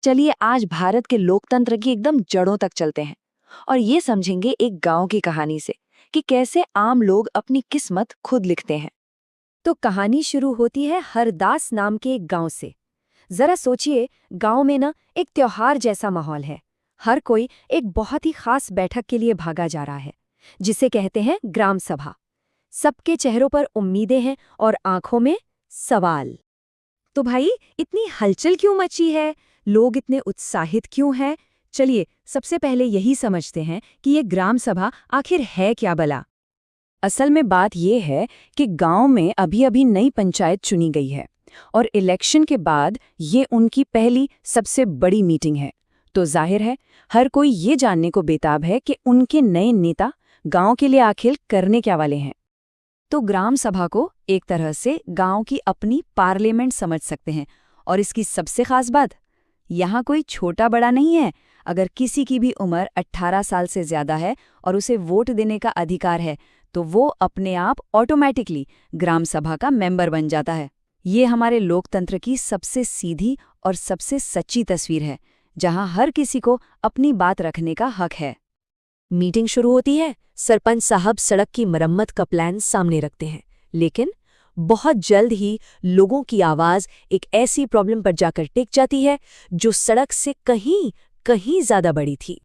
चलिए आज भारत के लोकतंत्र की एकदम जड़ों तक चलते हैं और ये समझेंगे एक गांव की कहानी से कि कैसे आम लोग अपनी किस्मत खुद लिखते हैं। तो कहानी शुरू होती है हरदास नाम के एक गांव से। जरा सोचिए, गांव में ना एक त्योहार जैसा माहौल है। हर कोई एक बहुत ही खास बैठक के लिए भागा जा रहा है, जिसे कहते हैं ग्राम सभा। सबके चेहरों पर उम्मीदें हैं और आंखों में सवाल। तो भाई, इतनी हलचल क्यों मची है? लोग इतने उत्साहित क्यों हैं? चलिए सबसे पहले यही समझते हैं कि ये ग्राम सभा आखिर है क्या भला। असल में बात यह है कि गांव में अभी अभी नई पंचायत चुनी गई है और इलेक्शन के बाद ये उनकी पहली सबसे बड़ी मीटिंग है। तो जाहिर है हर कोई ये जानने को बेताब है कि उनके नए नेता गांव के लिए आखिर करने क्या वाले हैं। तो ग्राम सभा को एक तरह से गांव की अपनी पार्लियामेंट समझ सकते हैं। और इसकी सबसे खास बात, यहाँ कोई छोटा बड़ा नहीं है। अगर किसी की भी उम्र 18 साल से ज्यादा है और उसे वोट देने का अधिकार है तो वो अपने आप ऑटोमेटिकली ग्राम सभा का मेंबर बन जाता है। ये हमारे लोकतंत्र की सबसे सीधी और सबसे सच्ची तस्वीर है, जहां हर किसी को अपनी बात रखने का हक है। मीटिंग शुरू होती है। सरपंच साहब सड़क की मरम्मत का प्लान सामने रखते हैं, लेकिन बहुत जल्द ही लोगों की आवाज एक ऐसी प्रॉब्लम पर जाकर टिक जाती है जो सड़क से कहीं कहीं ज्यादा बड़ी थी।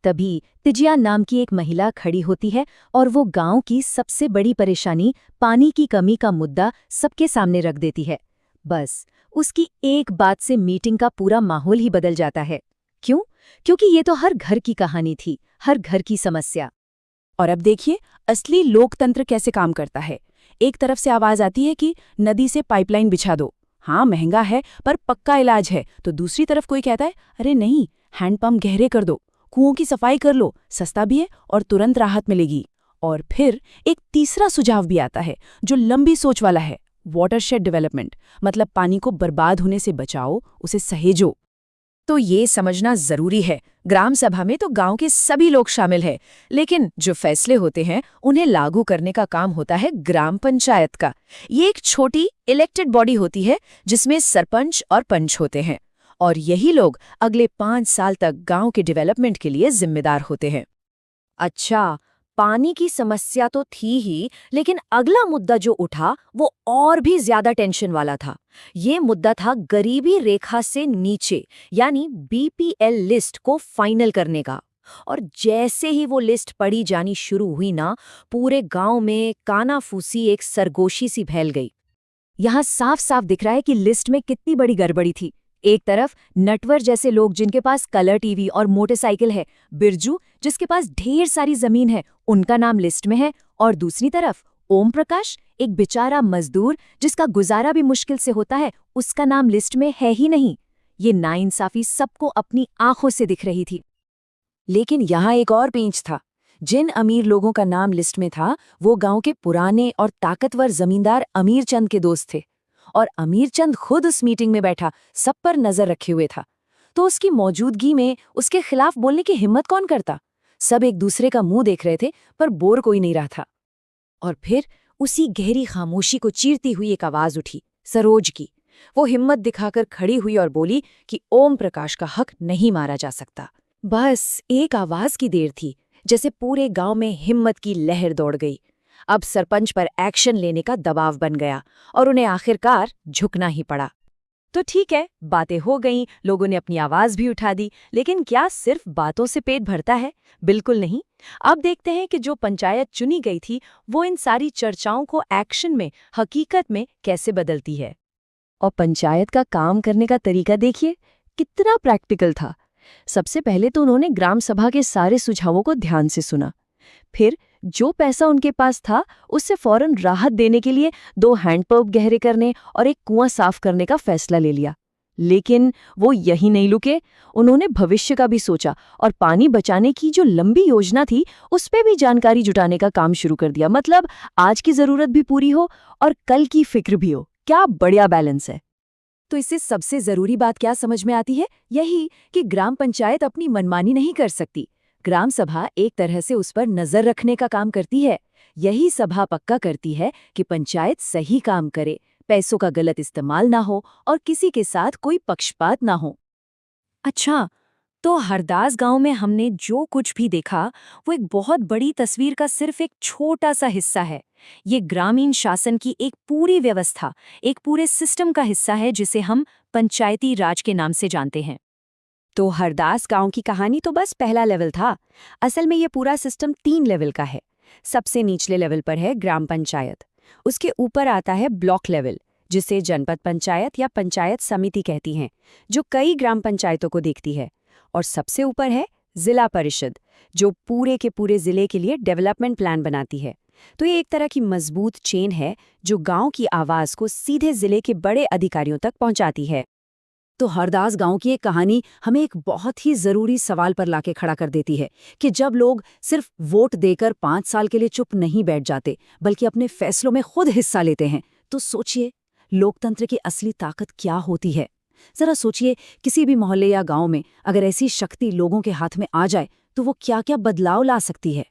तभी तिजिया नाम की एक महिला खड़ी होती है और वो गांव की सबसे बड़ी परेशानी, पानी की कमी का मुद्दा सबके सामने रख देती है। बस उसकी एक बात से मीटिंग का पूरा माहौल ही बदल जाता है। क्यों? क्योंकि ये तो हर घर की कहानी थी, हर घर की समस्या। और अब देखिए असली लोकतंत्र कैसे काम करता है। एक तरफ से आवाज आती है कि नदी से पाइपलाइन बिछा दो, हाँ महंगा है पर पक्का इलाज है। तो दूसरी तरफ कोई कहता है अरे नहीं, हैंडपंप गहरे कर दो, कुओं की सफाई कर लो, सस्ता भी है और तुरंत राहत मिलेगी। और फिर एक तीसरा सुझाव भी आता है जो लंबी सोच वाला है, वाटरशेड डेवलपमेंट, मतलब पानी को बर्बाद होने से बचाओ, उसे सहेजो। तो ये समझना जरूरी है, ग्राम सभा में तो गांव के सभी लोग शामिल हैं, लेकिन जो फैसले होते हैं उन्हें लागू करने का काम होता है ग्राम पंचायत का। ये एक छोटी इलेक्टेड बॉडी होती है जिसमें सरपंच और पंच होते हैं, और यही लोग अगले 5 साल तक गांव के डेवलपमेंट के लिए जिम्मेदार होते हैं। अच्छा, पानी की समस्या तो थी ही, लेकिन अगला मुद्दा जो उठा वो और भी ज्यादा टेंशन वाला था। ये मुद्दा था गरीबी रेखा से नीचे, यानी बीपीएल लिस्ट को फाइनल करने का। और जैसे ही वो लिस्ट पढ़ी जानी शुरू हुई ना, पूरे गांव में कानाफूसी एक सरगोशी सी फैल गई। यहाँ साफ साफ दिख रहा है कि लिस्ट में कितनी बड़ी गड़बड़ी थी। एक तरफ नटवर जैसे लोग जिनके पास कलर टीवी और मोटरसाइकिल है, बिरजू जिसके पास ढेर सारी जमीन है, उनका नाम लिस्ट में है। और दूसरी तरफ ओम प्रकाश, एक बेचारा मजदूर जिसका गुजारा भी मुश्किल से होता है, उसका नाम लिस्ट में है ही नहीं। ये नाइंसाफी सबको अपनी आंखों से दिख रही थी। लेकिन यहाँ एक और पेंच था। जिन अमीर लोगों का नाम लिस्ट में था वो गांव के पुराने और ताकतवर जमींदार अमीर चंद के दोस्त थे, और अमीर चंद खुद उस मीटिंग में बैठा सब पर नजर रखे हुए था। तो उसकी मौजूदगी में उसके खिलाफ बोलने की हिम्मत कौन करता? सब एक दूसरे का मुंह देख रहे थे पर बोर कोई नहीं रहा था। और फिर उसी गहरी खामोशी को चीरती हुई एक आवाज उठी, सरोज की। वो हिम्मत दिखाकर खड़ी हुई और बोली कि ओम प्रकाश का हक नहीं मारा जा सकता। बस एक आवाज की देर थी, जैसे पूरे गांव में हिम्मत की लहर दौड़ गई। अब सरपंच पर एक्शन लेने का दबाव बन गया और उन्हें आखिरकार झुकना ही पड़ा। तो ठीक है, बातें हो गईं, लोगों ने अपनी आवाज भी उठा दी, लेकिन क्या सिर्फ बातों से पेट भरता है? बिल्कुल नहीं। अब देखते हैं कि जो पंचायत चुनी गई थी वो इन सारी चर्चाओं को एक्शन में, हकीकत में कैसे बदलती है। और पंचायत का काम करने का तरीका देखिए, कितना प्रैक्टिकल था। सबसे पहले तो उन्होंने ग्राम सभा के सारे सुझावों को ध्यान से सुना। फिर जो पैसा उनके पास था उससे फौरन राहत देने के लिए 2 हैंडपंप गहरे करने और एक कुआं साफ करने का फैसला ले लिया। लेकिन वो यही नहीं रुके, उन्होंने भविष्य का भी सोचा और पानी बचाने की जो लंबी योजना थी उस पे भी जानकारी जुटाने का काम शुरू कर दिया। मतलब आज की जरूरत भी पूरी हो और कल की फिक्र भी हो। क्या बढ़िया बैलेंस है। तो इससे सबसे जरूरी बात क्या समझ में आती है? यही कि ग्राम पंचायत अपनी मनमानी नहीं कर सकती। ग्राम सभा एक तरह से उस पर नजर रखने का काम करती है। यही सभा पक्का करती है कि पंचायत सही काम करे, पैसों का गलत इस्तेमाल ना हो और किसी के साथ कोई पक्षपात ना हो। अच्छा, तो हरदास गांव में हमने जो कुछ भी देखा वो एक बहुत बड़ी तस्वीर का सिर्फ एक छोटा सा हिस्सा है। ये ग्रामीण शासन की एक पूरी व्यवस्था, एक पूरे सिस्टम का हिस्सा है जिसे हम पंचायती राज के नाम से जानते हैं। तो हरदास गांव की कहानी तो बस पहला लेवल था। असल में ये पूरा सिस्टम 3 लेवल का है। सबसे निचले लेवल पर है ग्राम पंचायत। उसके ऊपर आता है ब्लॉक लेवल, जिसे जनपद पंचायत या पंचायत समिति कहती हैं, जो कई ग्राम पंचायतों को देखती है। और सबसे ऊपर है जिला परिषद, जो पूरे के पूरे जिले के लिए डेवलपमेंट प्लान बनाती है। तो ये एक तरह की मजबूत चेन है जो गांव की आवाज को सीधे जिले के बड़े अधिकारियों तक पहुंचाती है। तो हरदास गांव की एक कहानी हमें एक बहुत ही जरूरी सवाल पर लाके खड़ा कर देती है कि जब लोग सिर्फ वोट देकर 5 साल के लिए चुप नहीं बैठ जाते बल्कि अपने फैसलों में खुद हिस्सा लेते हैं, तो सोचिए लोकतंत्र की असली ताकत क्या होती है। जरा सोचिए, किसी भी मोहल्ले या गांव में अगर ऐसी शक्ति लोगों के हाथ में आ जाए तो वो क्या क्या बदलाव ला सकती है।